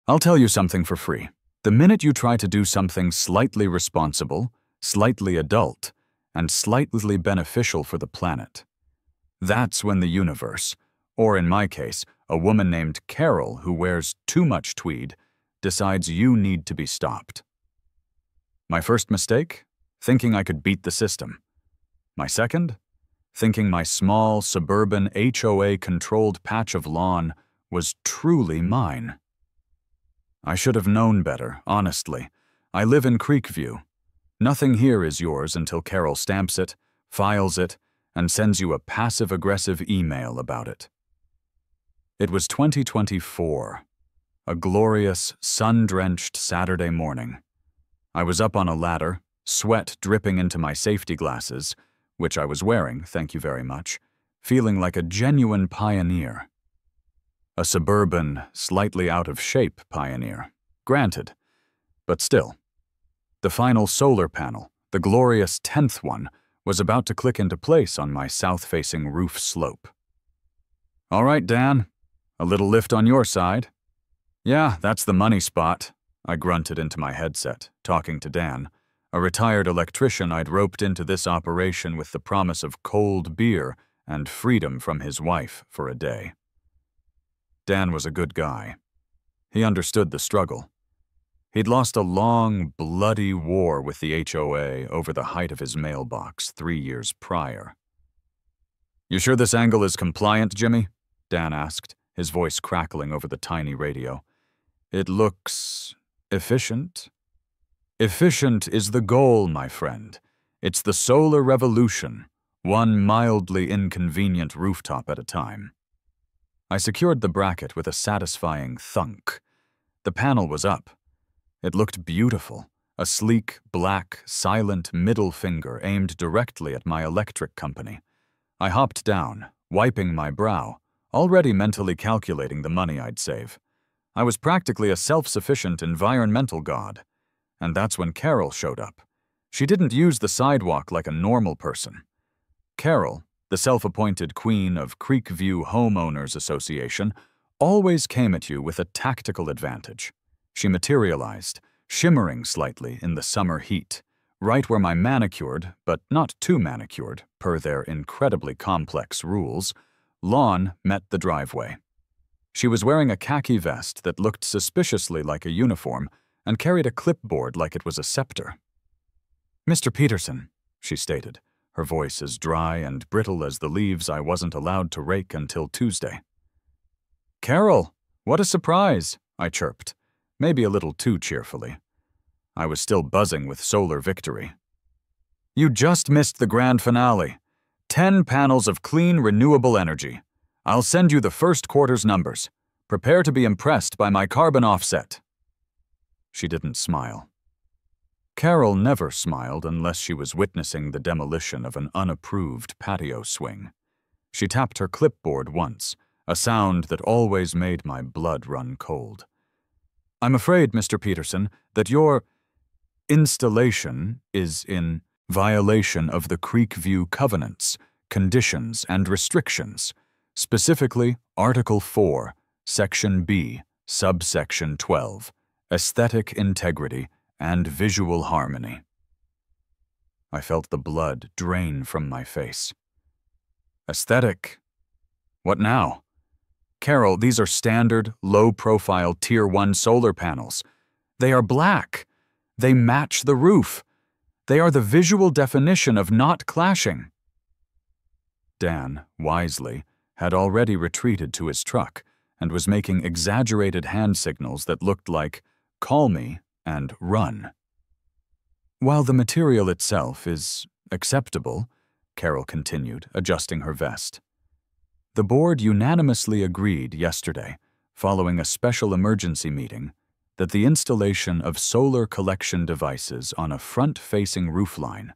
I'll tell you something for free. The minute you try to do something slightly responsible, slightly adult, and slightly beneficial for the planet, that's when the universe, or in my case, a woman named Carol who wears too much tweed, decides you need to be stopped. My first mistake? Thinking I could beat the system. My second? Thinking my small, suburban, HOA-controlled patch of lawn was truly mine. I should have known better, honestly. I live in Creekview. Nothing here is yours until Carol stamps it, files it, and sends you a passive-aggressive email about it. It was 2024, a glorious, sun-drenched Saturday morning. I was up on a ladder, sweat dripping into my safety glasses, which I was wearing, thank you very much, feeling like a genuine pioneer. A suburban, slightly out-of-shape pioneer, granted, but still. The final solar panel, the glorious 10th one, was about to click into place on my south-facing roof slope. "All right, Dan, a little lift on your side." "Yeah, that's the money spot," I grunted into my headset, talking to Dan, a retired electrician I'd roped into this operation with the promise of cold beer and freedom from his wife for a day. Dan was a good guy. He understood the struggle. He'd lost a long, bloody war with the HOA over the height of his mailbox 3 years prior. "You sure this angle is compliant, Jimmy?" Dan asked, his voice crackling over the tiny radio. "It looks efficient." "Efficient is the goal, my friend. It's the solar revolution, one mildly inconvenient rooftop at a time." I secured the bracket with a satisfying thunk. The panel was up. It looked beautiful, a sleek, black, silent middle finger aimed directly at my electric company. I hopped down, wiping my brow, already mentally calculating the money I'd save. I was practically a self-sufficient environmental god. And that's when Carol showed up. She didn't use the sidewalk like a normal person. Carol, the self-appointed queen of Creekview Homeowners Association, always came at you with a tactical advantage. She materialized, shimmering slightly in the summer heat, right where my manicured, but not too manicured, per their incredibly complex rules, lawn met the driveway. She was wearing a khaki vest that looked suspiciously like a uniform and carried a clipboard like it was a scepter. "Mr. Peterson," she stated, her voice as dry and brittle as the leaves I wasn't allowed to rake until Tuesday. "Carol, what a surprise," I chirped, maybe a little too cheerfully. I was still buzzing with solar victory. "You just missed the grand finale. 10 panels of clean, renewable energy. I'll send you the first quarter's numbers. Prepare to be impressed by my carbon offset." She didn't smile. Carol never smiled unless she was witnessing the demolition of an unapproved patio swing. She tapped her clipboard once, a sound that always made my blood run cold. "I'm afraid, Mr. Peterson, that your installation is in violation of the Creekview covenants, conditions, and restrictions, specifically Article 4, Section B, Subsection 12, Aesthetic Integrity and Visual Harmony." I felt the blood drain from my face. "Aesthetic? What now?" "Carol, these are standard, low-profile Tier 1 solar panels. They are black. They match the roof. They are the visual definition of not clashing." Dan, wisely, had already retreated to his truck and was making exaggerated hand signals that looked like, "Call me," and "Run." "While the material itself is acceptable," Carol continued, adjusting her vest, "the board unanimously agreed yesterday, following a special emergency meeting, that the installation of solar collection devices on a front-facing roofline,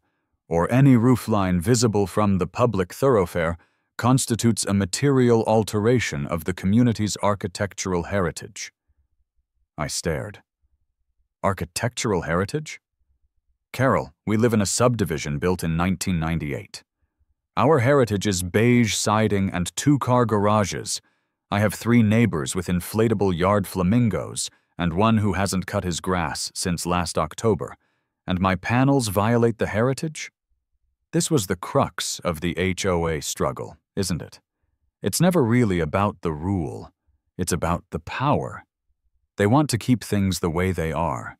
or any roofline visible from the public thoroughfare, constitutes a material alteration of the community's architectural heritage." I stared. Architectural heritage? "Carol, we live in a subdivision built in 1998. Our heritage is beige siding and 2-car garages. I have 3 neighbors with inflatable yard flamingos, and one who hasn't cut his grass since last October, and my panels violate the heritage? This was the crux of the HOA struggle, isn't it? It's never really about the rule. It's about the power. They want to keep things the way they are,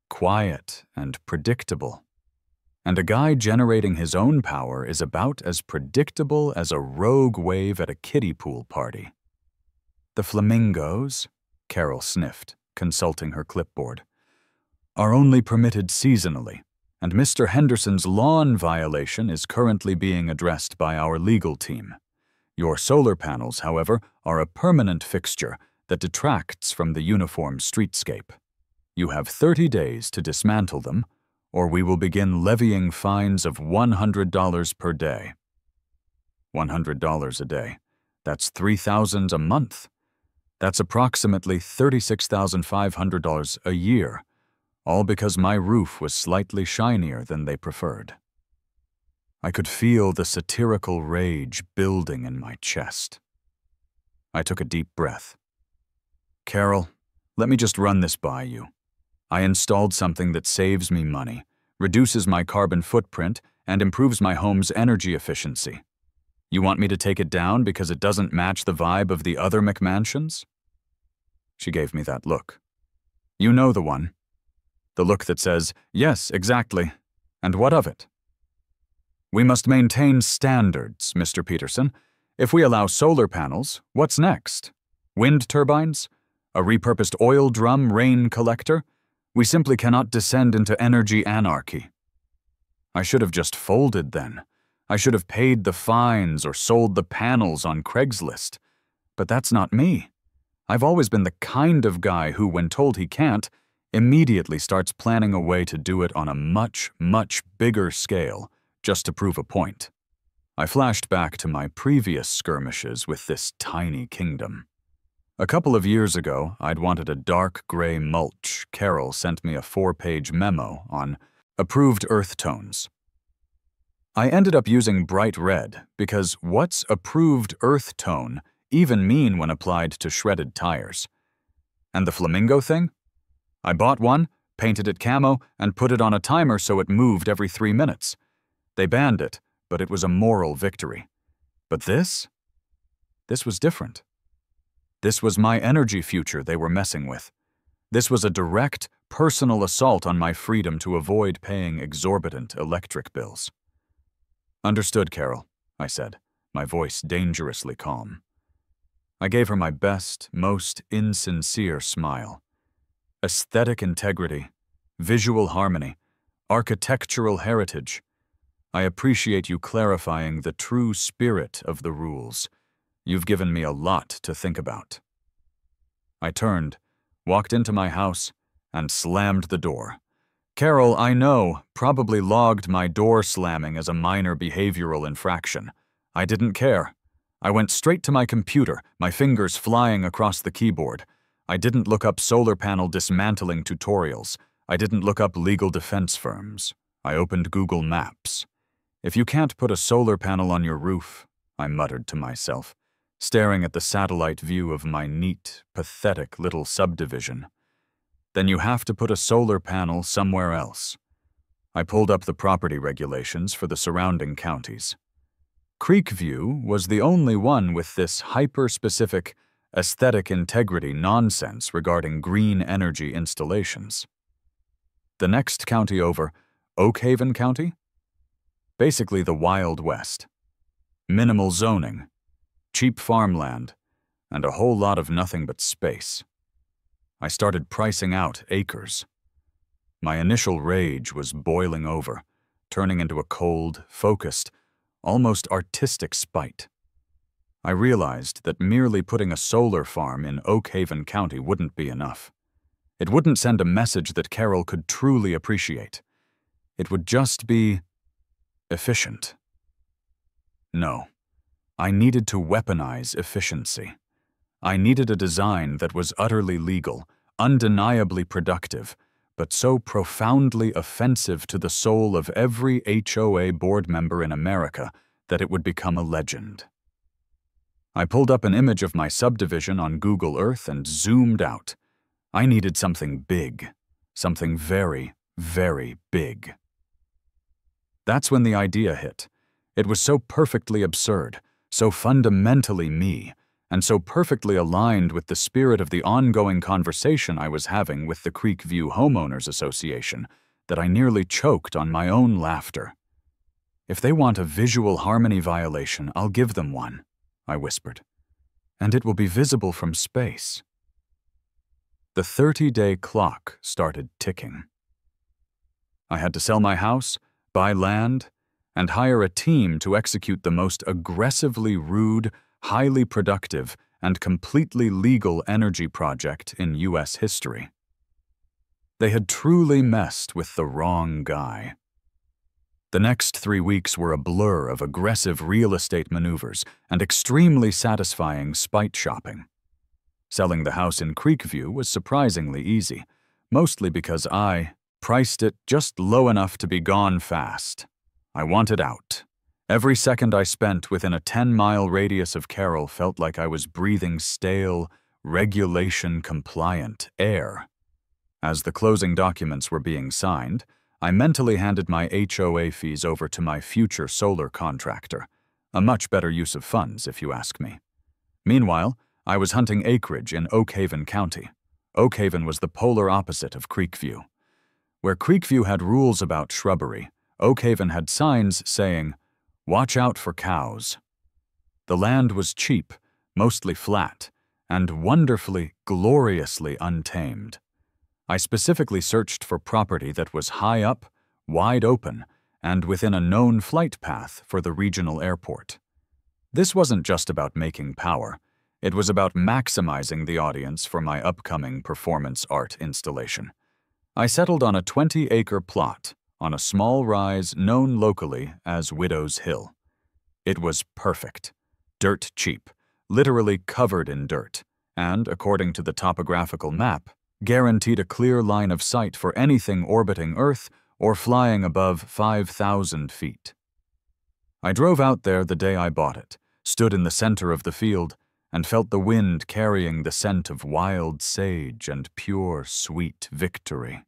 quiet and predictable. And a guy generating his own power is about as predictable as a rogue wave at a kiddie pool party. The flamingos, Carol sniffed, consulting her clipboard, are only permitted seasonally, and Mr. Henderson's lawn violation is currently being addressed by our legal team. Your solar panels, however, are a permanent fixture that detracts from the uniform streetscape. You have 30 days to dismantle them, or we will begin levying fines of $100 per day. $100 a day. That's $3,000 a month. That's approximately $36,500 a year, all because my roof was slightly shinier than they preferred. I could feel the satirical rage building in my chest. I took a deep breath. Carol, let me just run this by you. I installed something that saves me money, reduces my carbon footprint, and improves my home's energy efficiency. You want me to take it down because it doesn't match the vibe of the other McMansions? She gave me that look. You know the one. The look that says, yes, exactly. And what of it? We must maintain standards, Mr. Peterson. If we allow solar panels, what's next? Wind turbines? A repurposed oil drum rain collector? We simply cannot descend into energy anarchy. I should have just folded then. I should have paid the fines or sold the panels on Craigslist. But that's not me. I've always been the kind of guy who, when told he can't, immediately starts planning a way to do it on a much, much bigger scale, just to prove a point. I flashed back to my previous skirmishes with this tiny kingdom. A couple of years ago, I'd wanted a dark gray mulch. Carol sent me a 4-page memo on approved earth tones. I ended up using bright red because what's approved earth tone even mean when applied to shredded tires? And the flamingo thing? I bought one, painted it camo, and put it on a timer so it moved every 3 minutes. They banned it, but it was a moral victory. But this? This was different. This was my energy future they were messing with. This was a direct, personal assault on my freedom to avoid paying exorbitant electric bills. Understood, Carol, I said, my voice dangerously calm. I gave her my best, most insincere smile. Aesthetic integrity, visual harmony, architectural heritage. I appreciate you clarifying the true spirit of the rules. You've given me a lot to think about. I turned, walked into my house, and slammed the door. Carol, I know, probably logged my door slamming as a minor behavioral infraction. I didn't care. I went straight to my computer, my fingers flying across the keyboard. I didn't look up solar panel dismantling tutorials. I didn't look up legal defense firms. I opened Google Maps. If you can't put a solar panel on your roof, I muttered to myself, staring at the satellite view of my neat, pathetic little subdivision, then you have to put a solar panel somewhere else. I pulled up the property regulations for the surrounding counties. Creekview was the only one with this hyper-specific aesthetic integrity nonsense regarding green energy installations. The next county over, Oak Haven County? Basically the Wild West. Minimal zoning, cheap farmland, and a whole lot of nothing but space. I started pricing out acres. My initial rage was boiling over, turning into a cold, focused, almost artistic spite. I realized that merely putting a solar farm in Oak Haven County wouldn't be enough. It wouldn't send a message that Carol could truly appreciate. It would just be efficient. No, I needed to weaponize efficiency. I needed a design that was utterly legal, undeniably productive, but so profoundly offensive to the soul of every HOA board member in America that it would become a legend. I pulled up an image of my subdivision on Google Earth and zoomed out. I needed something big, something very, very big. That's when the idea hit. It was so perfectly absurd, so fundamentally me, and so perfectly aligned with the spirit of the ongoing conversation I was having with the Creekview Homeowners Association that I nearly choked on my own laughter. "If they want a visual harmony violation, I'll give them one," I whispered. "And it will be visible from space." The 30-day clock started ticking. I had to sell my house, buy land, and hire a team to execute the most aggressively rude, highly productive, and completely legal energy project in U.S. history. They had truly messed with the wrong guy. The next 3 weeks were a blur of aggressive real estate maneuvers and extremely satisfying spite shopping. Selling the house in Creekview was surprisingly easy, mostly because I priced it just low enough to be gone fast. I wanted out. Every second I spent within a 10-mile radius of Carroll felt like I was breathing stale, regulation-compliant air. As the closing documents were being signed, I mentally handed my HOA fees over to my future solar contractor, a much better use of funds, if you ask me. Meanwhile, I was hunting acreage in Oakhaven County. Oakhaven was the polar opposite of Creekview. Where Creekview had rules about shrubbery, Oakhaven had signs saying, "Watch out for cows." The land was cheap, mostly flat, and wonderfully, gloriously untamed. I specifically searched for property that was high up, wide open, and within a known flight path for the regional airport. This wasn't just about making power. It was about maximizing the audience for my upcoming performance art installation. I settled on a 20-acre plot on a small rise known locally as Widow's Hill. It was perfect. Dirt cheap, literally covered in dirt, and, according to the topographical map, guaranteed a clear line of sight for anything orbiting Earth or flying above 5,000 feet. I drove out there the day I bought it, stood in the center of the field, and felt the wind carrying the scent of wild sage and pure, sweet victory.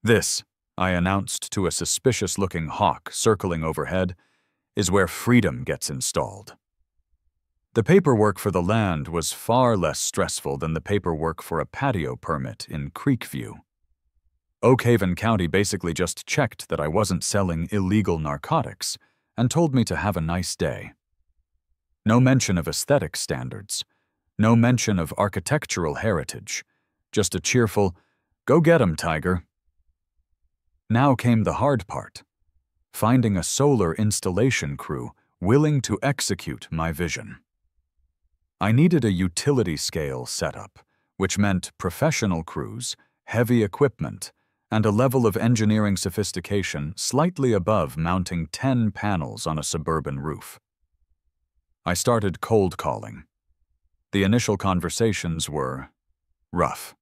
"This," I announced to a suspicious-looking hawk circling overhead, "is where freedom gets installed." The paperwork for the land was far less stressful than the paperwork for a patio permit in Creekview. Oakhaven County basically just checked that I wasn't selling illegal narcotics and told me to have a nice day. No mention of aesthetic standards, no mention of architectural heritage, just a cheerful, "Go get 'em, Tiger." Now came the hard part, finding a solar installation crew willing to execute my vision. I needed a utility-scale setup, which meant professional crews, heavy equipment, and a level of engineering sophistication slightly above mounting 10 panels on a suburban roof. I started cold calling. The initial conversations were rough.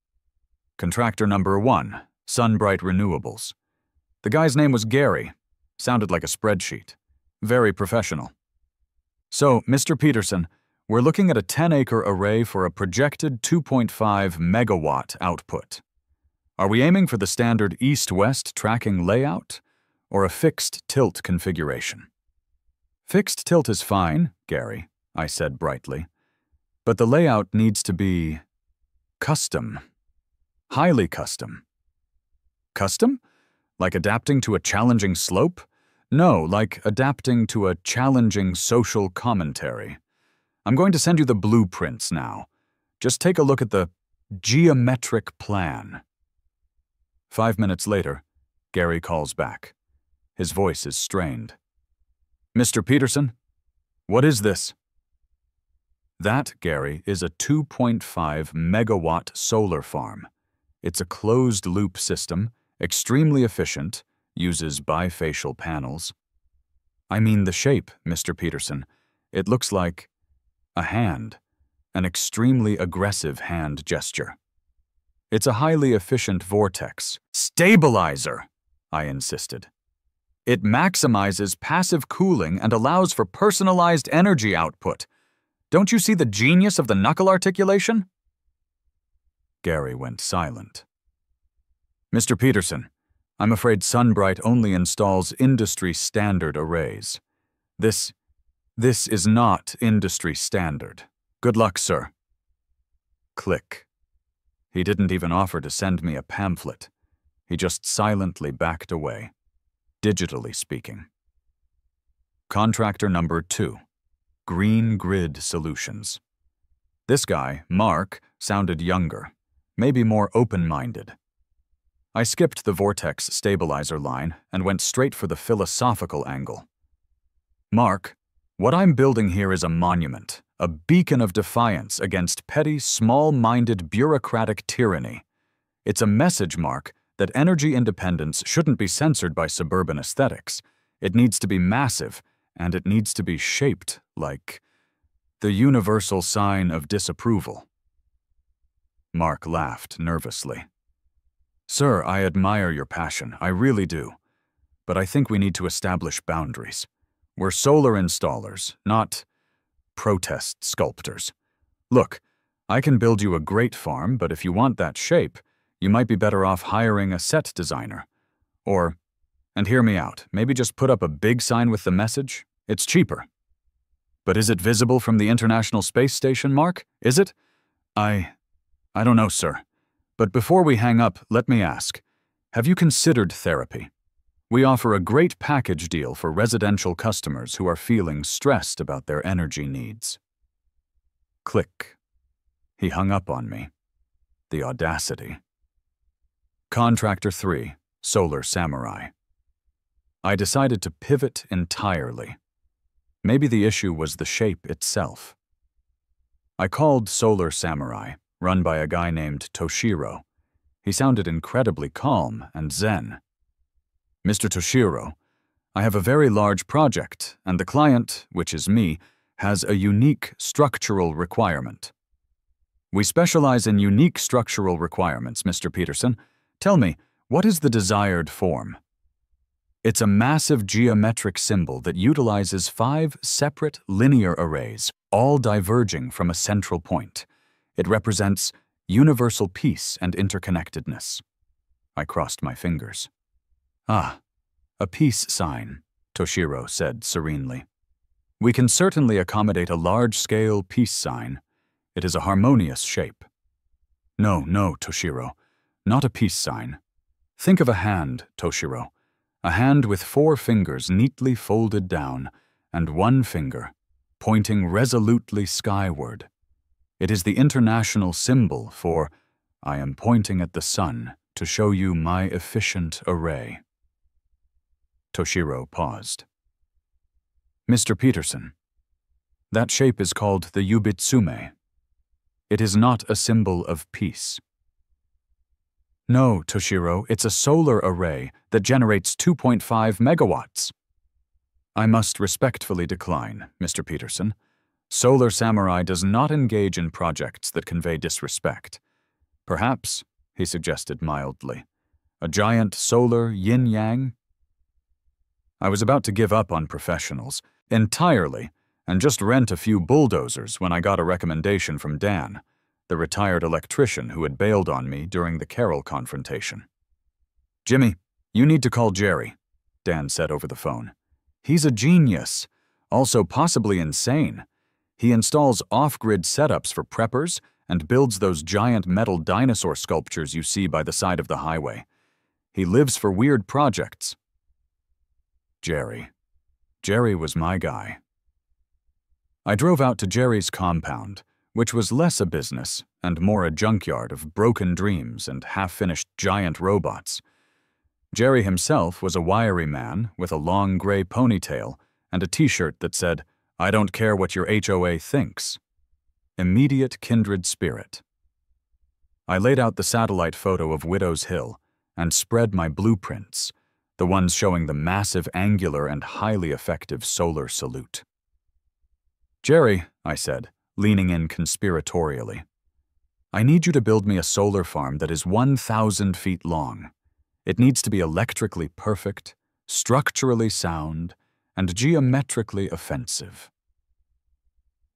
Contractor number 1, Sunbright Renewables. The guy's name was Gary. Sounded like a spreadsheet. Very professional. "So, Mr. Peterson, we're looking at a 10-acre array for a projected 2.5 megawatt output. Are we aiming for the standard east-west tracking layout or a fixed tilt configuration?" "Fixed tilt is fine, Gary," I said brightly, "but the layout needs to be custom. Highly custom." "Custom? Like adapting to a challenging slope? No, like adapting to a challenging social commentary. I'm going to send you the blueprints now. Just take a look at the geometric plan." 5 minutes later, Gary calls back. His voice is strained. "Mr. Peterson, what is this?" "That, Gary, is a 2.5 megawatt solar farm. It's a closed-loop system, extremely efficient, uses bifacial panels." "I mean the shape, Mr. Peterson. It looks like a hand, an extremely aggressive hand gesture. It's a highly efficient vortex stabilizer," I insisted. "It maximizes passive cooling and allows for personalized energy output. Don't you see the genius of the knuckle articulation?" Gary went silent. Mr. Peterson, I'm afraid Sunbright only installs industry-standard arrays. This is not industry standard. Good luck, sir. Click. He didn't even offer to send me a pamphlet. He just silently backed away, digitally speaking. Contractor number 2, Green Grid Solutions. This guy, Mark, sounded younger, maybe more open-minded. I skipped the vortex stabilizer line and went straight for the philosophical angle. Mark, what I'm building here is a monument, a beacon of defiance against petty, small-minded bureaucratic tyranny. It's a message, Mark, that energy independence shouldn't be censored by suburban aesthetics. It needs to be massive, and it needs to be shaped like the universal sign of disapproval. Mark laughed nervously. Sir, I admire your passion, I really do. But I think we need to establish boundaries. We're solar installers, not protest sculptors. Look, I can build you a great farm, but if you want that shape, you might be better off hiring a set designer. Or, and hear me out, maybe just put up a big sign with the message. It's cheaper. But is it visible from the International Space Station, Mark? Is it? I don't know, sir. But before we hang up, let me ask, have you considered therapy? We offer a great package deal for residential customers who are feeling stressed about their energy needs. Click. He hung up on me. The audacity. Contractor 3, Solar Samurai. I decided to pivot entirely. Maybe the issue was the shape itself. I called Solar Samurai, run by a guy named Toshiro. He sounded incredibly calm and zen. Mr. Toshiro, I have a very large project, and the client, which is me, has a unique structural requirement. We specialize in unique structural requirements, Mr. Peterson. Tell me, what is the desired form? It's a massive geometric symbol that utilizes 5 separate linear arrays, all diverging from a central point. It represents universal peace and interconnectedness. I crossed my fingers. Ah, a peace sign, Toshiro said serenely. We can certainly accommodate a large-scale peace sign. It is a harmonious shape. No, Toshiro, not a peace sign. Think of a hand, Toshiro. A hand with 4 fingers neatly folded down, and 1 finger pointing resolutely skyward. It is the international symbol for, I am pointing at the sun to show you my efficient array. Toshiro paused. Mr. Peterson, that shape is called the Yubitsume. It is not a symbol of peace. No, Toshiro, it's a solar array that generates 2.5 megawatts. I must respectfully decline, Mr. Peterson. Solar Samurai does not engage in projects that convey disrespect. Perhaps, he suggested mildly, a giant solar yin-yang? I was about to give up on professionals, entirely, and just rent a few bulldozers when I got a recommendation from Dan, the retired electrician who had bailed on me during the Carroll confrontation. Jimmy, you need to call Jerry, Dan said over the phone. He's a genius, also possibly insane. He installs off-grid setups for preppers and builds those giant metal dinosaur sculptures you see by the side of the highway. He lives for weird projects. Jerry. Jerry was my guy. I drove out to Jerry's compound, which was less a business and more a junkyard of broken dreams and half-finished giant robots. Jerry himself was a wiry man with a long gray ponytail and a t-shirt that said, I don't care what your HOA thinks. Immediate kindred spirit. I laid out the satellite photo of Widow's Hill and spread my blueprints, the ones showing the massive angular and highly effective solar salute. Jerry, I said, leaning in conspiratorially, I need you to build me a solar farm that is 1,000 feet long. It needs to be electrically perfect, structurally sound, and geometrically offensive.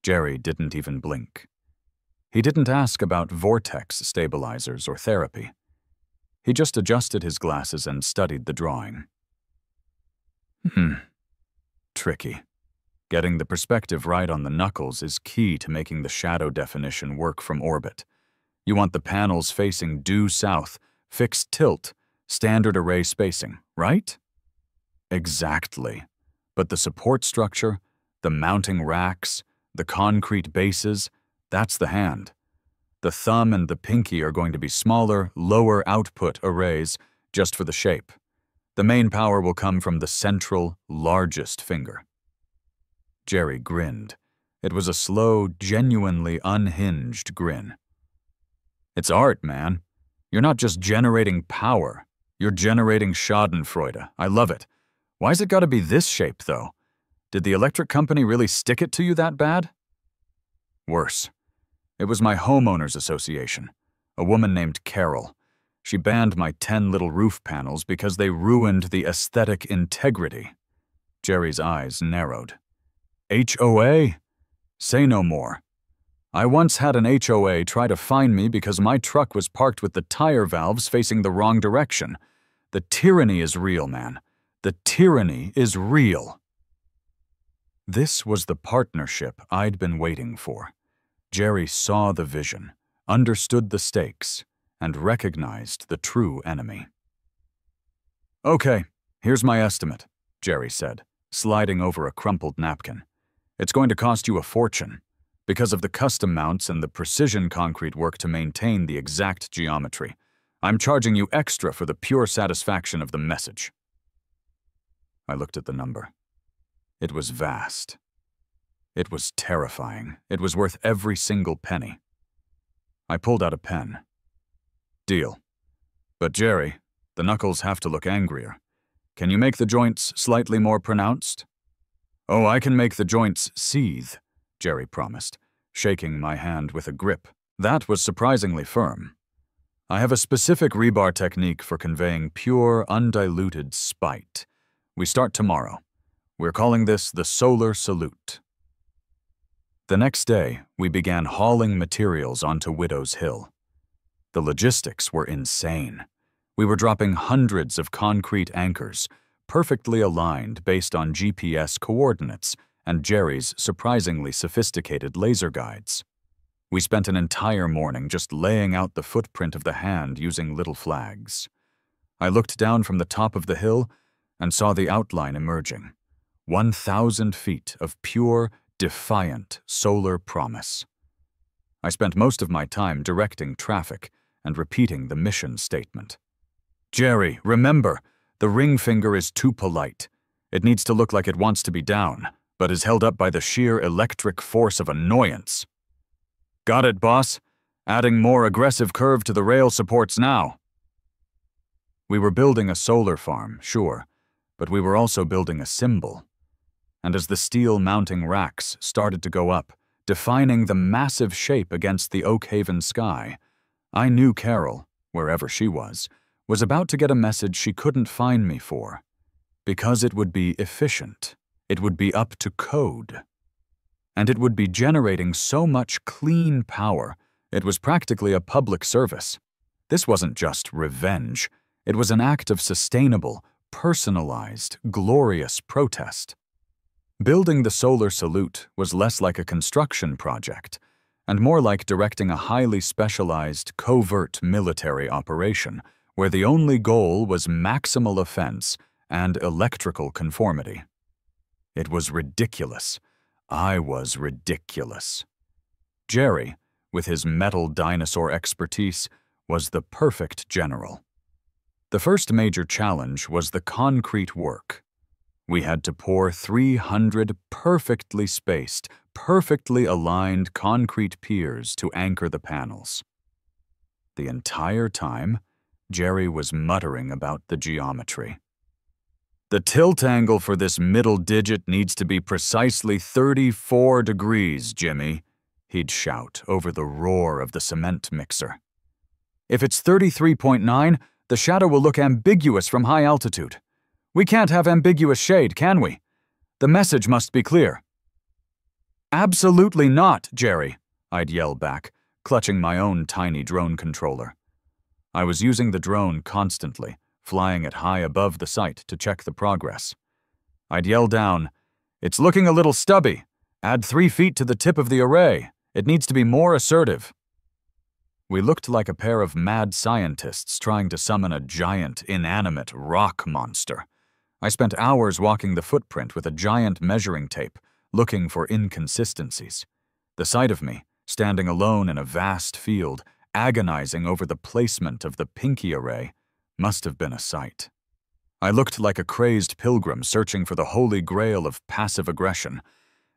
Jerry didn't even blink. He didn't ask about vortex stabilizers or therapy. He just adjusted his glasses and studied the drawing. Tricky. Getting the perspective right on the knuckles is key to making the shadow definition work from orbit. You want the panels facing due south, fixed tilt, standard array spacing, right? Exactly. But the support structure, the mounting racks, the concrete bases, that's the hand. The thumb and the pinky are going to be smaller, lower output arrays just for the shape. The main power will come from the central, largest finger. Jerry grinned. It was a slow, genuinely unhinged grin. It's art, man. You're not just generating power. You're generating schadenfreude. I love it. Why's it gotta be this shape, though? Did the electric company really stick it to you that bad? Worse. It was my homeowners association, a woman named Carol. She banned my 10 little roof panels because they ruined the aesthetic integrity. Jerry's eyes narrowed. HOA? Say no more. I once had an HOA try to fine me because my truck was parked with the tire valves facing the wrong direction. The tyranny is real, man. The tyranny is real. This was the partnership I'd been waiting for. Jerry saw the vision, understood the stakes, and recognized the true enemy. Okay, here's my estimate, Jerry said, sliding over a crumpled napkin. It's going to cost you a fortune, because of the custom mounts and the precision concrete work to maintain the exact geometry. I'm charging you extra for the pure satisfaction of the message. I looked at the number. It was vast. It was terrifying. It was worth every single penny. I pulled out a pen. Deal. But Jerry, the knuckles have to look angrier. Can you make the joints slightly more pronounced? Oh, I can make the joints seethe, Jerry promised, shaking my hand with a grip. That was surprisingly firm. I have a specific rebar technique for conveying pure, undiluted spite. We start tomorrow. We're calling this the Solar Salute. The next day, we began hauling materials onto Widow's Hill. The logistics were insane. We were dropping hundreds of concrete anchors, perfectly aligned based on GPS coordinates and Jerry's surprisingly sophisticated laser guides. We spent an entire morning just laying out the footprint of the hand using little flags. I looked down from the top of the hill and saw the outline emerging. 1,000 feet of pure, defiant solar promise. I spent most of my time directing traffic and repeating the mission statement. Jerry, remember, the ring finger is too polite. It needs to look like it wants to be down, but is held up by the sheer electric force of annoyance. Got it, boss. Adding more aggressive curve to the rail supports now. We were building a solar farm, sure, but we were also building a symbol. And as the steel mounting racks started to go up, defining the massive shape against the Oak Haven sky, I knew Carol, wherever she was about to get a message she couldn't find me for. Because it would be efficient. It would be up to code. And it would be generating so much clean power, it was practically a public service. This wasn't just revenge. It was an act of sustainable, personalized, glorious protest. Building the Solar Salute was less like a construction project, and more like directing a highly specialized, covert military operation, where the only goal was maximal offense and electrical conformity. It was ridiculous. I was ridiculous. Jerry, with his metal dinosaur expertise, was the perfect general. The first major challenge was the concrete work. We had to pour 300 perfectly spaced, perfectly aligned concrete piers to anchor the panels. The entire time, Jerry was muttering about the geometry. The tilt angle for this middle digit needs to be precisely 34 degrees, Jimmy, he'd shout over the roar of the cement mixer. If it's 33.9, the shadow will look ambiguous from high altitude. We can't have ambiguous shade, can we? The message must be clear. Absolutely not, Jerry, I'd yell back, clutching my own tiny drone controller. I was using the drone constantly, flying it high above the site to check the progress. I'd yell down, "It's looking a little stubby. Add 3 feet to the tip of the array. It needs to be more assertive." We looked like a pair of mad scientists trying to summon a giant, inanimate rock monster. I spent hours walking the footprint with a giant measuring tape, looking for inconsistencies. The sight of me, standing alone in a vast field, agonizing over the placement of the Pinky array, must have been a sight. I looked like a crazed pilgrim searching for the holy grail of passive aggression.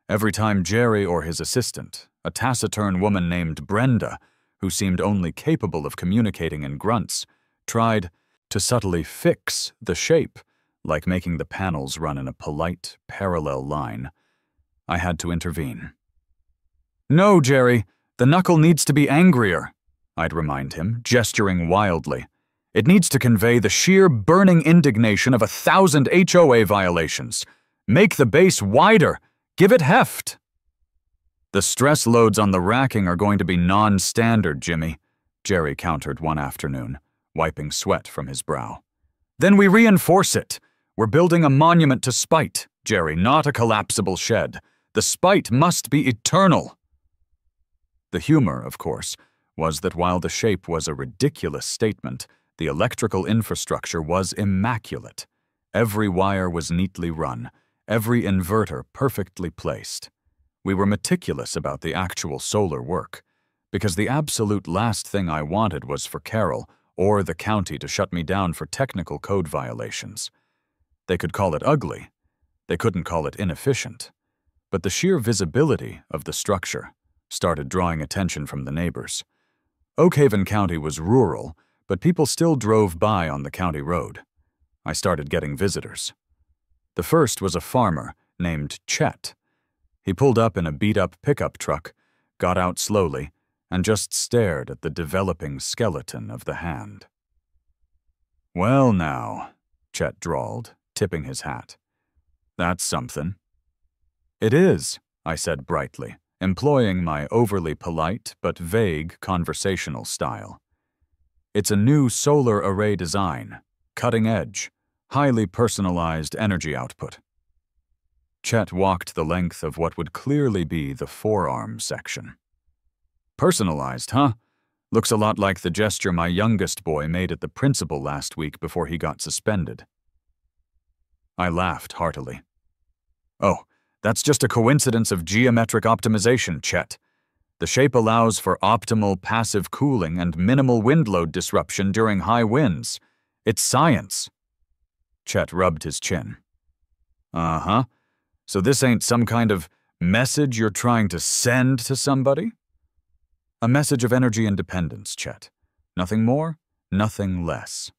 Every time Jerry or his assistant, a taciturn woman named Brenda, who seemed only capable of communicating in grunts, tried to subtly fix the shape, like making the panels run in a polite, parallel line, I had to intervene. "No, Jerry, the knuckle needs to be angrier," I'd remind him, gesturing wildly. "It needs to convey the sheer burning indignation of 1,000 HOA violations. Make the base wider. Give it heft." "The stress loads on the racking are going to be non-standard, Jimmy," Jerry countered one afternoon, wiping sweat from his brow. "Then we reinforce it. We're building a monument to spite, Jerry, not a collapsible shed. The spite must be eternal." The humor, of course, was that while the shape was a ridiculous statement, the electrical infrastructure was immaculate. Every wire was neatly run, every inverter perfectly placed. We were meticulous about the actual solar work, because the absolute last thing I wanted was for Carol or the county to shut me down for technical code violations. They could call it ugly. They couldn't call it inefficient. But the sheer visibility of the structure started drawing attention from the neighbors. Oakhaven County was rural, but people still drove by on the county road. I started getting visitors. The first was a farmer named Chet. He pulled up in a beat-up pickup truck, got out slowly, and just stared at the developing skeleton of the hand. "Well now," Chet drawled, tipping his hat. "That's something." "It is," I said brightly, employing my overly polite but vague conversational style. "It's a new solar array design, cutting edge, highly personalized energy output." Chet walked the length of what would clearly be the forearm section. "Personalized, huh? Looks a lot like the gesture my youngest boy made at the principal last week before he got suspended." I laughed heartily. "Oh, that's just a coincidence of geometric optimization, Chet. The shape allows for optimal passive cooling and minimal wind load disruption during high winds. It's science." Chet rubbed his chin. "Uh-huh. So this ain't some kind of message you're trying to send to somebody?" "A message of energy independence, Chet. Nothing more, nothing less."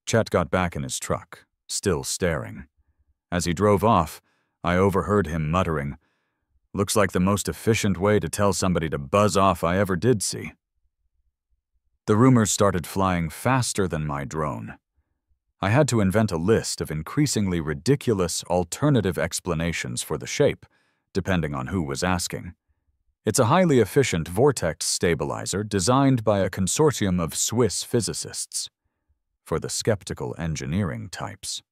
Chet got back in his truck, still staring. As he drove off, I overheard him muttering, "Looks like the most efficient way to tell somebody to buzz off I ever did see." The rumors started flying faster than my drone. I had to invent a list of increasingly ridiculous alternative explanations for the shape, depending on who was asking. It's a highly efficient vortex stabilizer designed by a consortium of Swiss physicists. For the skeptical engineering types.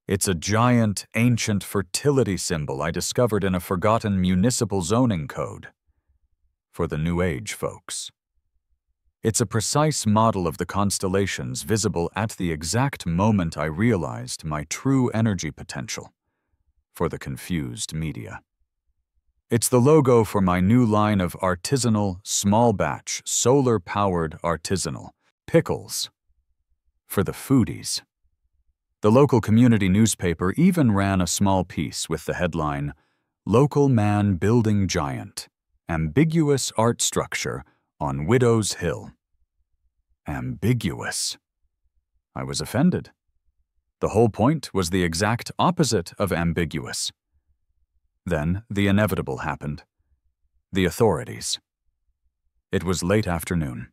It's a giant, ancient fertility symbol I discovered in a forgotten municipal zoning code. For the New Age folks. It's a precise model of the constellations visible at the exact moment I realized my true energy potential. For the confused media. It's the logo for my new line of artisanal, small-batch, solar-powered artisanal pickles. For the foodies. The local community newspaper even ran a small piece with the headline, "Local Man Building Giant, Ambiguous Art Structure on Widow's Hill." Ambiguous. I was offended. The whole point was the exact opposite of ambiguous. Then the inevitable happened. The authorities. It was late afternoon.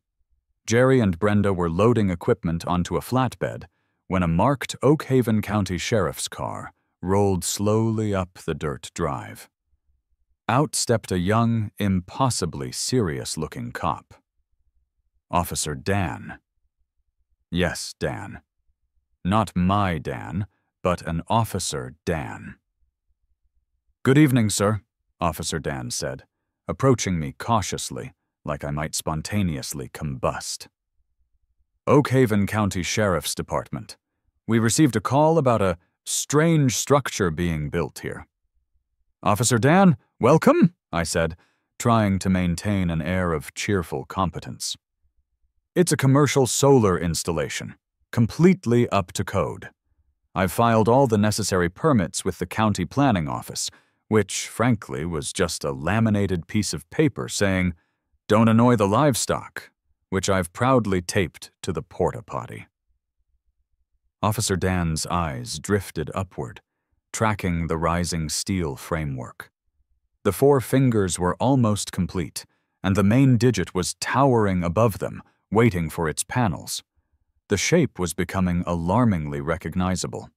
Jerry and Brenda were loading equipment onto a flatbed when a marked Oakhaven County Sheriff's car rolled slowly up the dirt drive. Out stepped a young, impossibly serious-looking cop. Officer Dan. Yes, Dan. Not my Dan, but an Officer Dan. "Good evening, sir," Officer Dan said, approaching me cautiously, like I might spontaneously combust. "Oak Haven County Sheriff's Department. We received a call about a strange structure being built here." "Officer Dan, welcome," I said, trying to maintain an air of cheerful competence. "It's a commercial solar installation, completely up to code. I've filed all the necessary permits with the county planning office, which, frankly, was just a laminated piece of paper saying, 'Don't annoy the livestock,' which I've proudly taped to the porta potty." Officer Dan's eyes drifted upward, tracking the rising steel framework. The 4 fingers were almost complete, and the main digit was towering above them, waiting for its panels. The shape was becoming alarmingly recognizable.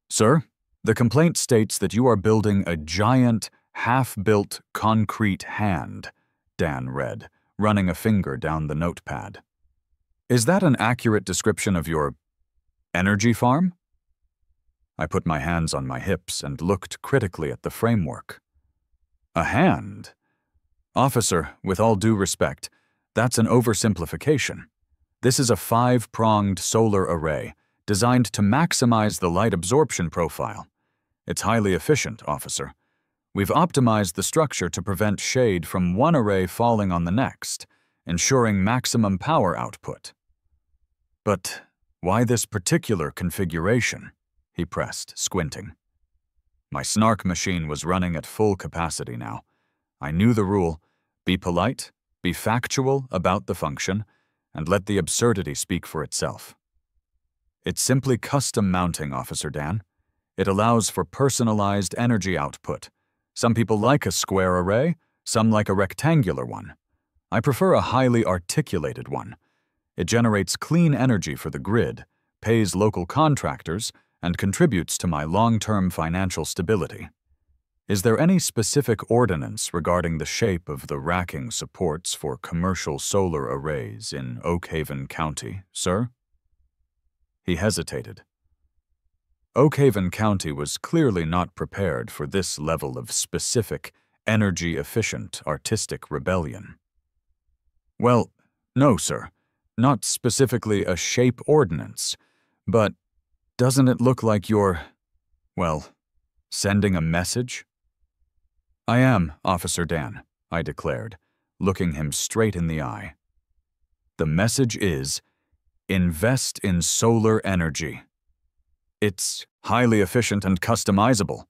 "Sir, the complaint states that you are building a giant, half-built concrete hand," Dan read, running a finger down the notepad. "Is that an accurate description of your energy farm?" I put my hands on my hips and looked critically at the framework. "A hand? Officer, with all due respect, that's an oversimplification. This is a 5-pronged solar array designed to maximize the light absorption profile. It's highly efficient, officer. We've optimized the structure to prevent shade from one array falling on the next, ensuring maximum power output." "But why this particular configuration?" he pressed, squinting. My snark machine was running at full capacity now. I knew the rule: be polite, be factual about the function, and let the absurdity speak for itself. "It's simply custom mounting, Officer Dan. It allows for personalized energy output. Some people like a square array, some like a rectangular one. I prefer a highly articulated one. It generates clean energy for the grid, pays local contractors, and contributes to my long-term financial stability. Is there any specific ordinance regarding the shape of the racking supports for commercial solar arrays in Oak Haven County, sir?" He hesitated. Oak Haven County was clearly not prepared for this level of specific, energy-efficient artistic rebellion. "Well, no, sir. Not specifically a shape ordinance. But doesn't it look like you're, well, sending a message?" "I am, Officer Dan," I declared, looking him straight in the eye. "The message is, invest in solar energy. It's highly efficient and customizable.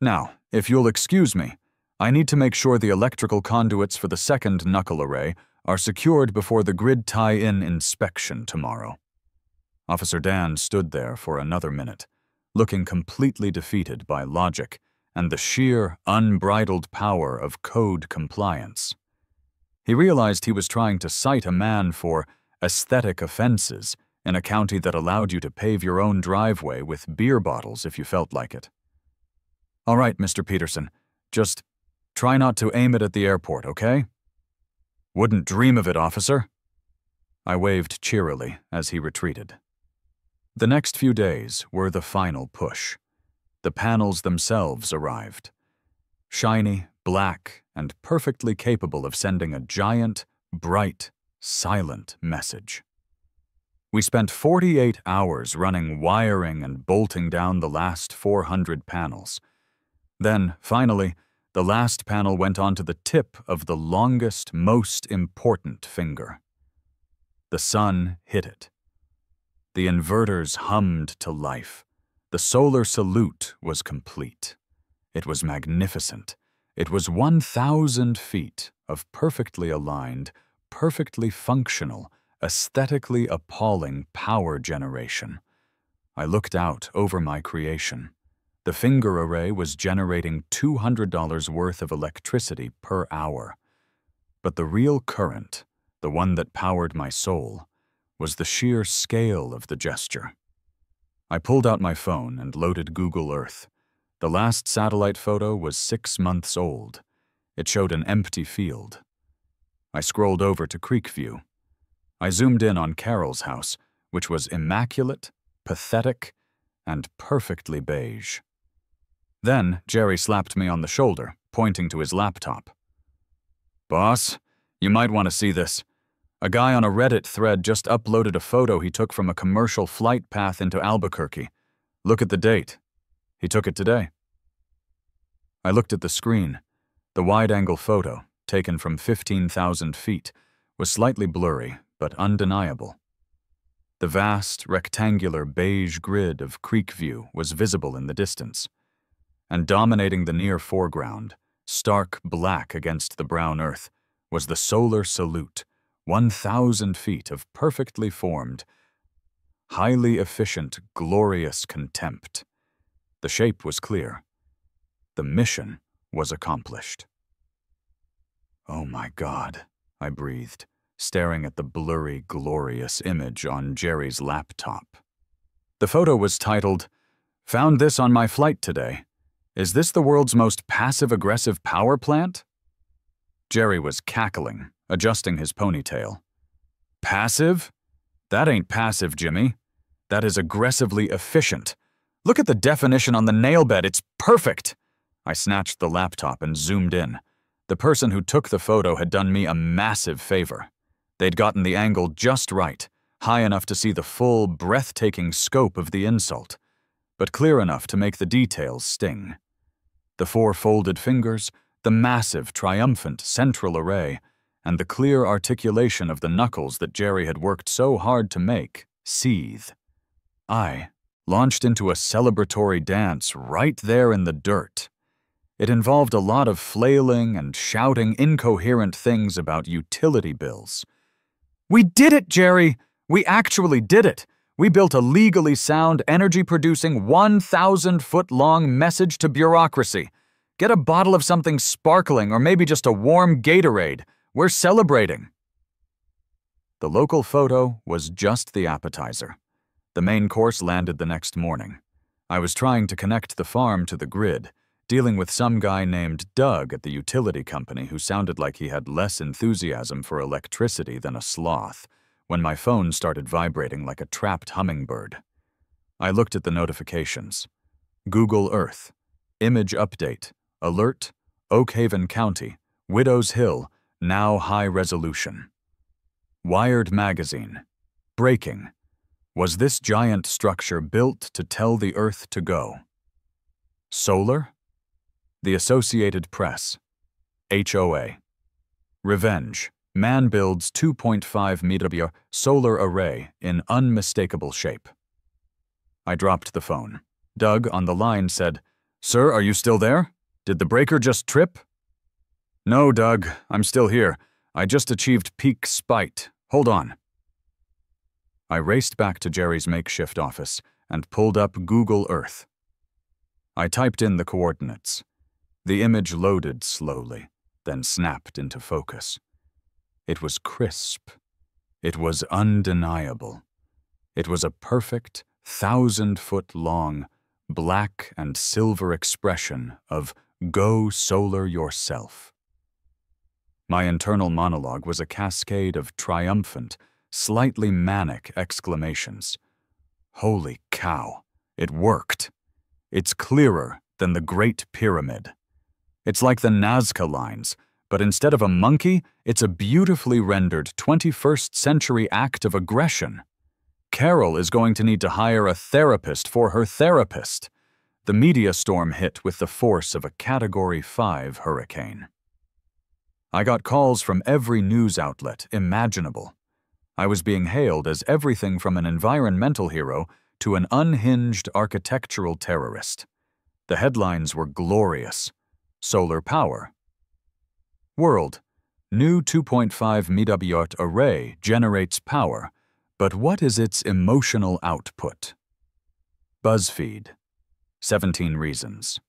Now, if you'll excuse me, I need to make sure the electrical conduits for the second knuckle array are secured before the grid tie-in inspection tomorrow." Officer Dan stood there for another minute, looking completely defeated by logic and the sheer, unbridled power of code compliance. He realized he was trying to cite a man for aesthetic offenses in a county that allowed you to pave your own driveway with beer bottles if you felt like it. "All right, Mr. Peterson, just try not to aim it at the airport, okay?" "Wouldn't dream of it, officer." I waved cheerily as he retreated. The next few days were the final push. The panels themselves arrived. Shiny, black, and perfectly capable of sending a giant, bright, silent message. We spent 48 hours running wiring and bolting down the last 400 panels. Then, finally, the last panel went onto the tip of the longest, most important finger. The sun hit it. The inverters hummed to life. The solar salute was complete. It was magnificent. It was 1,000 feet of perfectly aligned, perfectly functional, aesthetically appalling power generation. I looked out over my creation. The finger array was generating $200 worth of electricity per hour. But the real current, the one that powered my soul, was the sheer scale of the gesture. I pulled out my phone and loaded Google Earth. The last satellite photo was 6 months old. It showed an empty field. I scrolled over to Creekview. I zoomed in on Carol's house, which was immaculate, pathetic, and perfectly beige. Then Jerry slapped me on the shoulder, pointing to his laptop. "Boss, you might want to see this. A guy on a Reddit thread just uploaded a photo he took from a commercial flight path into Albuquerque. Look at the date. He took it today." I looked at the screen. The wide-angle photo, taken from 15,000 feet, was slightly blurry, but undeniable. The vast, rectangular beige grid of Creekview was visible in the distance. And dominating the near foreground, stark black against the brown earth, was the solar salute, 1,000 feet of perfectly formed, highly efficient, glorious contempt. The shape was clear. The mission was accomplished. "Oh my God," I breathed, staring at the blurry, glorious image on Jerry's laptop. The photo was titled, "Found this on my flight today. Is this the world's most passive-aggressive power plant?" Jerry was cackling, adjusting his ponytail. "Passive? That ain't passive, Jimmy. That is aggressively efficient. Look at the definition on the nail bed, it's perfect!" I snatched the laptop and zoomed in. The person who took the photo had done me a massive favor. They'd gotten the angle just right, high enough to see the full, breathtaking scope of the insult, but clear enough to make the details sting. The four folded fingers, the massive, triumphant central array, and the clear articulation of the knuckles that Jerry had worked so hard to make seethe. I launched into a celebratory dance right there in the dirt. It involved a lot of flailing and shouting incoherent things about utility bills. "We did it, Jerry! We actually did it! We built a legally sound, energy-producing, 1,000-foot-long message to bureaucracy. Get a bottle of something sparkling or maybe just a warm Gatorade. We're celebrating." The local photo was just the appetizer. The main course landed the next morning. I was trying to connect the farm to the grid, dealing with some guy named Doug at the utility company who sounded like he had less enthusiasm for electricity than a sloth, when my phone started vibrating like a trapped hummingbird. I looked at the notifications. Google Earth, image update, alert, Oak Haven County, Widows Hill, now high resolution. Wired magazine, breaking. Was this giant structure built to tell the Earth to go? Solar? The Associated Press, HOA. Revenge. Man builds 2.5 meter solar array in unmistakable shape. I dropped the phone. Doug on the line said, "Sir, are you still there? Did the breaker just trip?" "No, Doug, I'm still here. I just achieved peak spite. Hold on." I raced back to Jerry's makeshift office and pulled up Google Earth. I typed in the coordinates. The image loaded slowly, then snapped into focus. It was crisp. It was undeniable. It was a perfect, 1,000-foot-long, black and silver expression of "Go solar yourself." My internal monologue was a cascade of triumphant, slightly manic exclamations. Holy cow, it worked. It's clearer than the Great Pyramid. It's like the Nazca lines, but instead of a monkey, it's a beautifully rendered 21st century act of aggression. Carol is going to need to hire a therapist for her therapist. The media storm hit with the force of a Category 5 hurricane. I got calls from every news outlet imaginable. I was being hailed as everything from an environmental hero to an unhinged architectural terrorist. The headlines were glorious. Solar power. World. New 2.5 megawatt array generates power, but what is its emotional output? BuzzFeed. 17 reasons.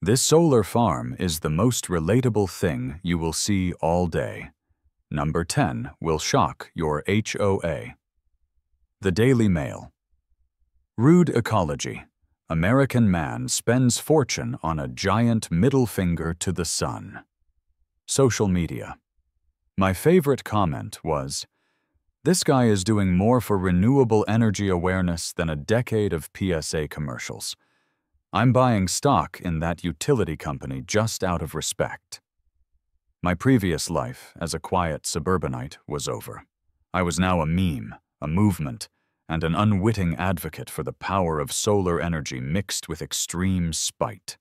This solar farm is the most relatable thing you will see all day. Number 10 will shock your HOA. The Daily Mail. Rude ecology. American man spends fortune on a giant middle finger to the sun. social media. My favorite comment was, "This guy is doing more for renewable energy awareness than a decade of PSA commercials. I'm buying stock in that utility company just out of respect." My previous life as a quiet suburbanite was over. I was now a meme, a movement, and an unwitting advocate for the power of solar energy mixed with extreme spite.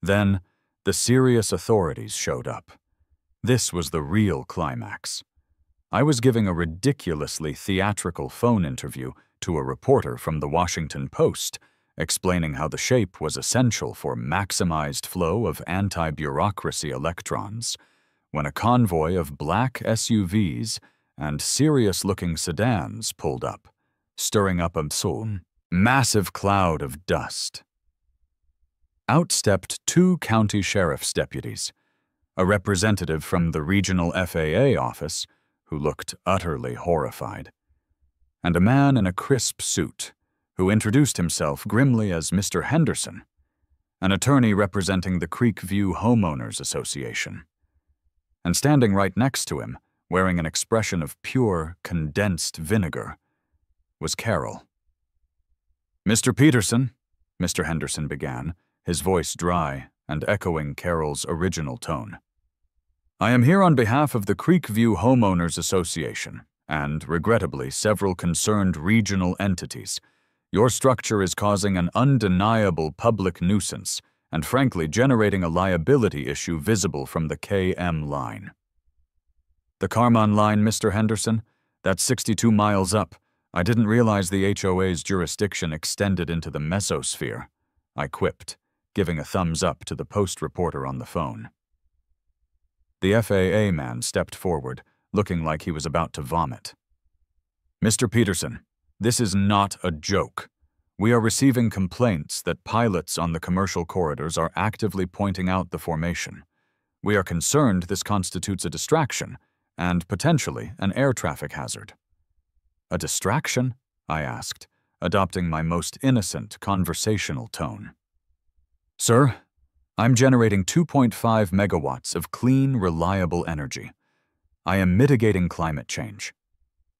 Then, the serious authorities showed up. This was the real climax. I was giving a ridiculously theatrical phone interview to a reporter from the Washington Post, explaining how the shape was essential for maximized flow of anti-bureaucracy electrons, when a convoy of black SUVs and serious-looking sedans pulled up, stirring up a massive cloud of dust. Out stepped 2 county sheriff's deputies, a representative from the regional FAA office, who looked utterly horrified, and a man in a crisp suit, who introduced himself grimly as Mr. Henderson, an attorney representing the Creekview Homeowners Association. And standing right next to him, wearing an expression of pure, condensed vinegar, was Carol. "Mr. Peterson," Mr. Henderson began, his voice dry and echoing Carol's original tone. "I am here on behalf of the Creekview Homeowners Association and, regrettably, several concerned regional entities. Your structure is causing an undeniable public nuisance and, frankly, generating a liability issue visible from the KM line." "The Carmon line, Mr. Henderson? That's 62 miles up. I didn't realize the HOA's jurisdiction extended into the mesosphere," I quipped, giving a thumbs up to the Post reporter on the phone. The FAA man stepped forward, looking like he was about to vomit. "Mr. Peterson, this is not a joke. We are receiving complaints that pilots on the commercial corridors are actively pointing out the formation. We are concerned this constitutes a distraction and potentially an air traffic hazard." "A distraction?" I asked, adopting my most innocent conversational tone. "Sir, I'm generating 2.5 megawatts of clean, reliable energy. I am mitigating climate change.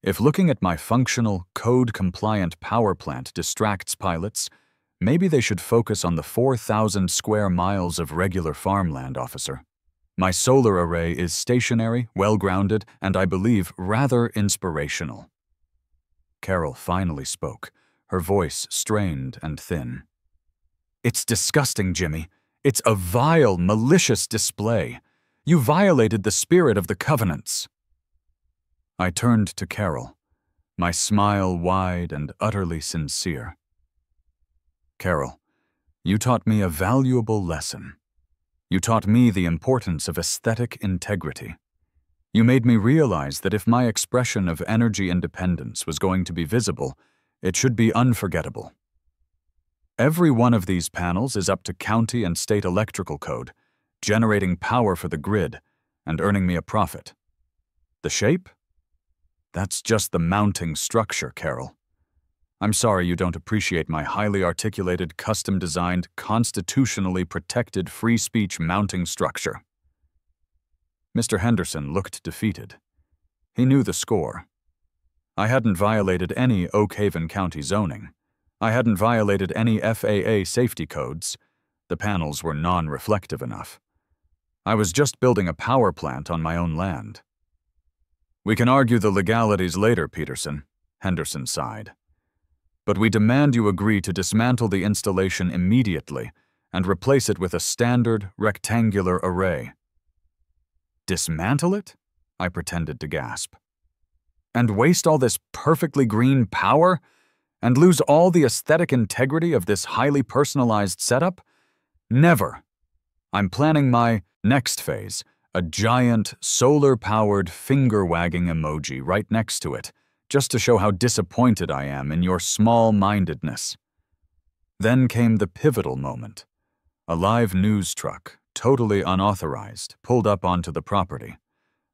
If looking at my functional, code-compliant power plant distracts pilots, maybe they should focus on the 4,000 square miles of regular farmland, officer. My solar array is stationary, well-grounded, and I believe rather inspirational." Carol finally spoke, her voice strained and thin. "It's disgusting, Jimmy. It's a vile, malicious display. You violated the spirit of the covenants." I turned to Carol, my smile wide and utterly sincere. "Carol, you taught me a valuable lesson. You taught me the importance of aesthetic integrity. You made me realize that if my expression of energy independence was going to be visible, it should be unforgettable. Every one of these panels is up to county and state electrical code, generating power for the grid and earning me a profit. The shape? That's just the mounting structure, Carol. I'm sorry you don't appreciate my highly articulated, custom-designed, constitutionally protected free speech mounting structure." Mr. Henderson looked defeated. He knew the score. I hadn't violated any Oak Haven County zoning. I hadn't violated any FAA safety codes. The panels were non-reflective enough. I was just building a power plant on my own land. "We can argue the legalities later, Peterson," Henderson sighed. "But we demand you agree to dismantle the installation immediately and replace it with a standard, rectangular array." "Dismantle it?" I pretended to gasp. "And waste all this perfectly green power? And lose all the aesthetic integrity of this highly personalized setup? Never. I'm planning my next phase, a giant, solar-powered finger-wagging emoji right next to it, just to show how disappointed I am in your small-mindedness." Then came the pivotal moment. A live news truck, totally unauthorized, pulled up onto the property.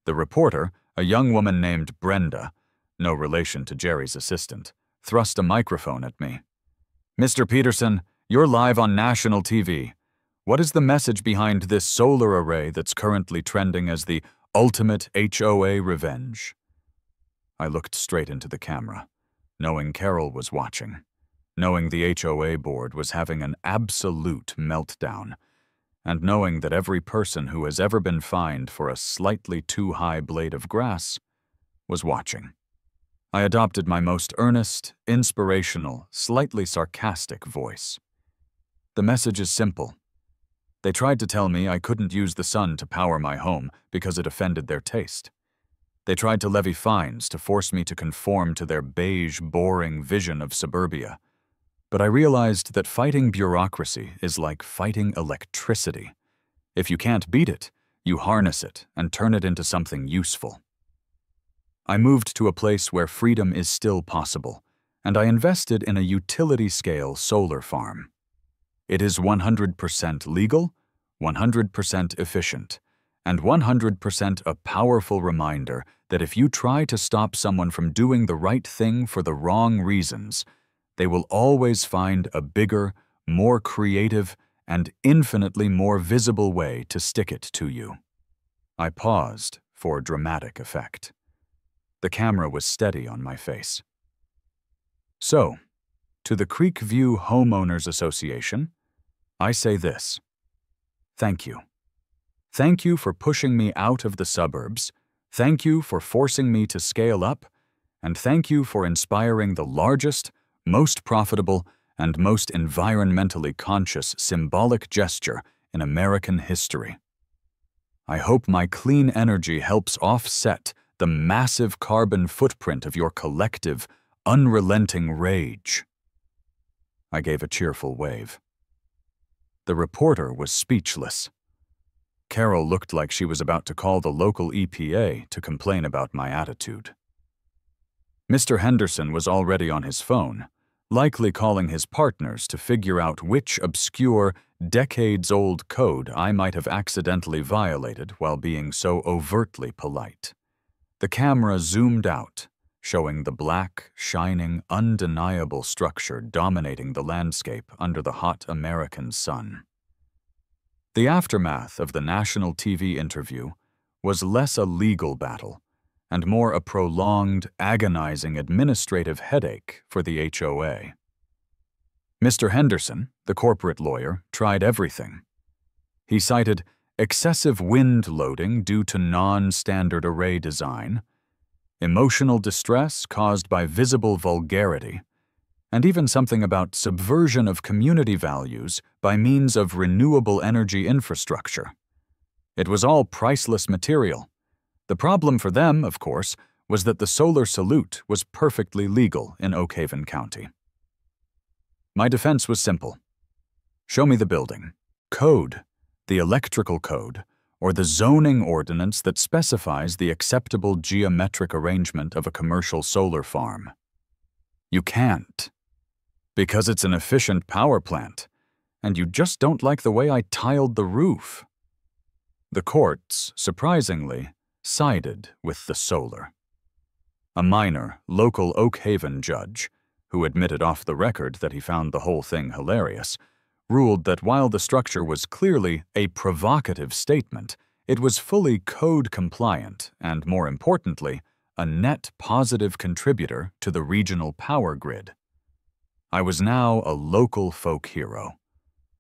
The reporter, a young woman named Brenda, no relation to Jerry's assistant, thrust a microphone at me. "Mr. Peterson, you're live on national TV. What is the message behind this solar array that's currently trending as the ultimate HOA revenge? I looked straight into the camera, knowing Carol was watching, knowing the HOA board was having an absolute meltdown, and knowing that every person who has ever been fined for a slightly too high blade of grass was watching. I adopted my most earnest, inspirational, slightly sarcastic voice. The message is simple. They tried to tell me I couldn't use the sun to power my home because it offended their taste. They tried to levy fines to force me to conform to their beige, boring vision of suburbia. But I realized that fighting bureaucracy is like fighting electricity. If you can't beat it, you harness it and turn it into something useful. I moved to a place where freedom is still possible, and I invested in a utility-scale solar farm. It is 100% legal, 100% efficient, and 100% a powerful reminder that if you try to stop someone from doing the right thing for the wrong reasons, they will always find a bigger, more creative, and infinitely more visible way to stick it to you. I paused for dramatic effect. The camera was steady on my face. So, to the Creekview Homeowners Association, I say this. Thank you. Thank you for pushing me out of the suburbs, thank you for forcing me to scale up, and thank you for inspiring the largest, most profitable, and most environmentally conscious symbolic gesture in American history. I hope my clean energy helps offset the massive carbon footprint of your collective, unrelenting rage. I gave a cheerful wave. The reporter was speechless. Carol looked like she was about to call the local EPA to complain about my attitude. Mr. Henderson was already on his phone, likely calling his partners to figure out which obscure, decades-old code I might have accidentally violated while being so overtly polite. The camera zoomed out, showing the black, shining, undeniable structure dominating the landscape under the hot American sun. The aftermath of the national TV interview was less a legal battle and more a prolonged, agonizing administrative headache for the HOA. Mr. Henderson, the corporate lawyer, tried everything. He cited excessive wind loading due to non-standard array design, emotional distress caused by visible vulgarity, and even something about subversion of community values by means of renewable energy infrastructure. It was all priceless material. The problem for them, of course, was that the solar salute was perfectly legal in Oak Haven County. My defense was simple. Show me the building, code, the electrical code, or the zoning ordinance that specifies the acceptable geometric arrangement of a commercial solar farm. You can't. Because it's an efficient power plant, and you just don't like the way I tiled the roof. The courts, surprisingly, sided with the solar. A minor, local Oak Haven judge, who admitted off the record that he found the whole thing hilarious, ruled that while the structure was clearly a provocative statement, it was fully code-compliant and, more importantly, a net positive contributor to the regional power grid. I was now a local folk hero.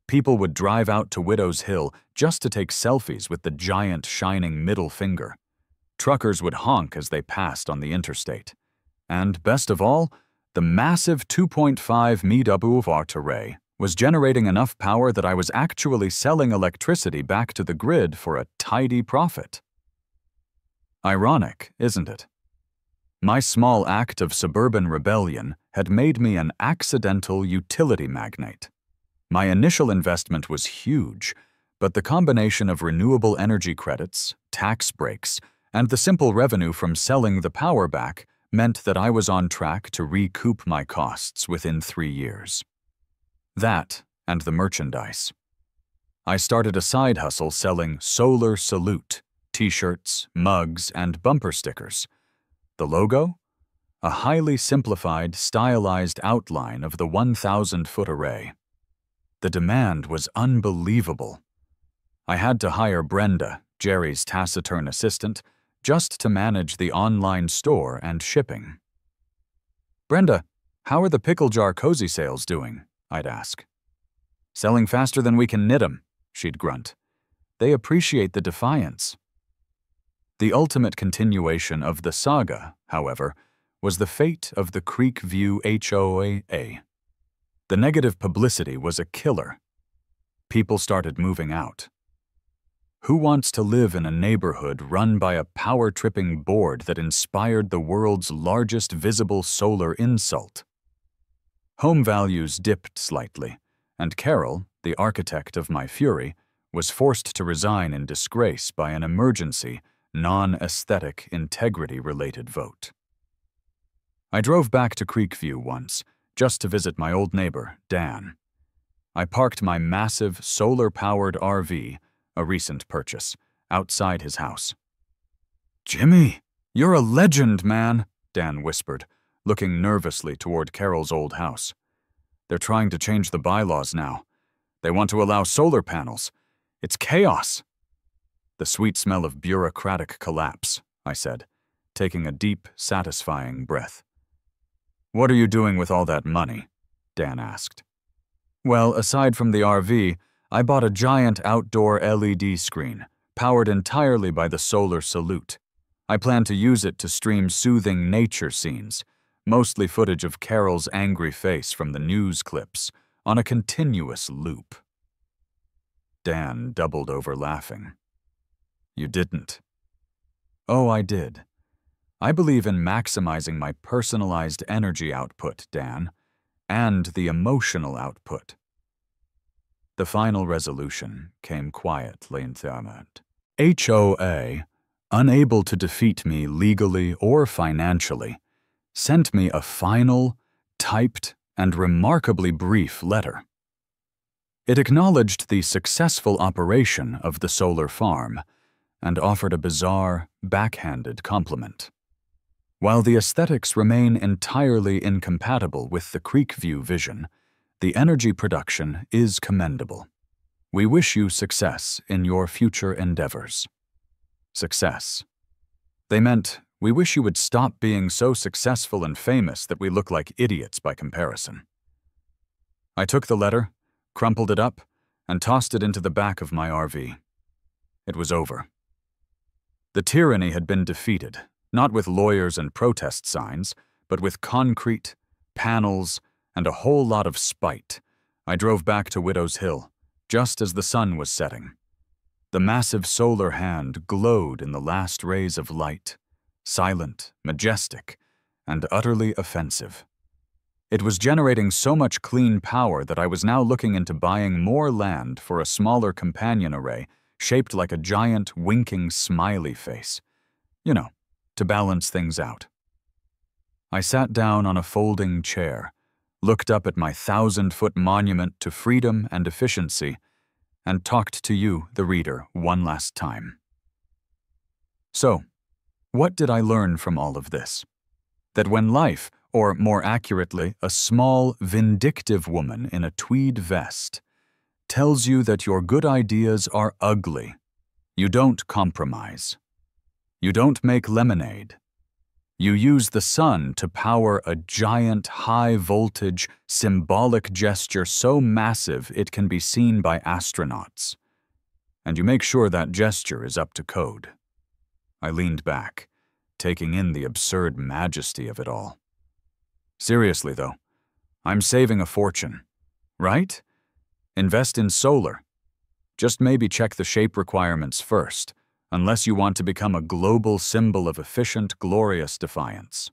People would drive out to Widow's Hill just to take selfies with the giant shining middle finger. Truckers would honk as they passed on the interstate. And, best of all, the massive 2.5 MW array was generating enough power that I was actually selling electricity back to the grid for a tidy profit. Ironic, isn't it? My small act of suburban rebellion had made me an accidental utility magnate. My initial investment was huge, but the combination of renewable energy credits, tax breaks, and the simple revenue from selling the power back meant that I was on track to recoup my costs within 3 years. That and the merchandise. I started a side hustle selling Solar Salute, t-shirts, mugs, and bumper stickers. The logo? A highly simplified, stylized outline of the 1,000-foot array. The demand was unbelievable. I had to hire Brenda, Jerry's taciturn assistant, just to manage the online store and shipping. "Brenda, how are the pickle jar cozy sales doing?" I'd ask. "Selling faster than we can knit 'em," she'd grunt. "They appreciate the defiance." The ultimate continuation of the saga, however, was the fate of the Creekview HOA. The negative publicity was a killer. People started moving out. Who wants to live in a neighborhood run by a power-tripping board that inspired the world's largest visible solar insult? Home values dipped slightly, and Carol, the architect of my fury, was forced to resign in disgrace by an emergency, non-aesthetic, integrity-related vote. I drove back to Creekview once, just to visit my old neighbor, Dan. I parked my massive, solar-powered RV, a recent purchase, outside his house. "Jimmy, you're a legend, man," Dan whispered, looking nervously toward Carol's old house. "They're trying to change the bylaws now. They want to allow solar panels. It's chaos." "The sweet smell of bureaucratic collapse," I said, taking a deep, satisfying breath. "What are you doing with all that money?" Dan asked. "Well, aside from the RV, I bought a giant outdoor LED screen, powered entirely by the solar salute. I plan to use it to stream soothing nature scenes, mostly footage of Carol's angry face from the news clips, on a continuous loop." Dan doubled over laughing. "You didn't." "Oh, I did. I believe in maximizing my personalized energy output, Dan, and the emotional output." The final resolution came quietly in Thurmond. HOA, unable to defeat me legally or financially, sent me a final, typed, and remarkably brief letter. It acknowledged the successful operation of the solar farm and offered a bizarre, backhanded compliment. While the aesthetics remain entirely incompatible with the Creekview vision, the energy production is commendable. We wish you success in your future endeavors. Success. They meant, we wish you would stop being so successful and famous that we look like idiots by comparison. I took the letter, crumpled it up, and tossed it into the back of my RV. It was over. The tyranny had been defeated, not with lawyers and protest signs, but with concrete, panels, and a whole lot of spite. I drove back to Widow's Hill, just as the sun was setting. The massive solar hand glowed in the last rays of light, silent, majestic, and utterly offensive. It was generating so much clean power that I was now looking into buying more land for a smaller companion array shaped like a giant, winking smiley face. You know, to balance things out. I sat down on a folding chair, looked up at my 1,000-foot monument to freedom and efficiency, and talked to you, the reader, one last time. So, what did I learn from all of this? That when life, or more accurately, a small, vindictive woman in a tweed vest, tells you that your good ideas are ugly, you don't compromise. You don't make lemonade. You use the sun to power a giant, high-voltage, symbolic gesture so massive it can be seen by astronauts. And you make sure that gesture is up to code. I leaned back, taking in the absurd majesty of it all. Seriously, though, I'm saving a fortune, right? Invest in solar. Just maybe check the shape requirements first, unless you want to become a global symbol of efficient, glorious defiance.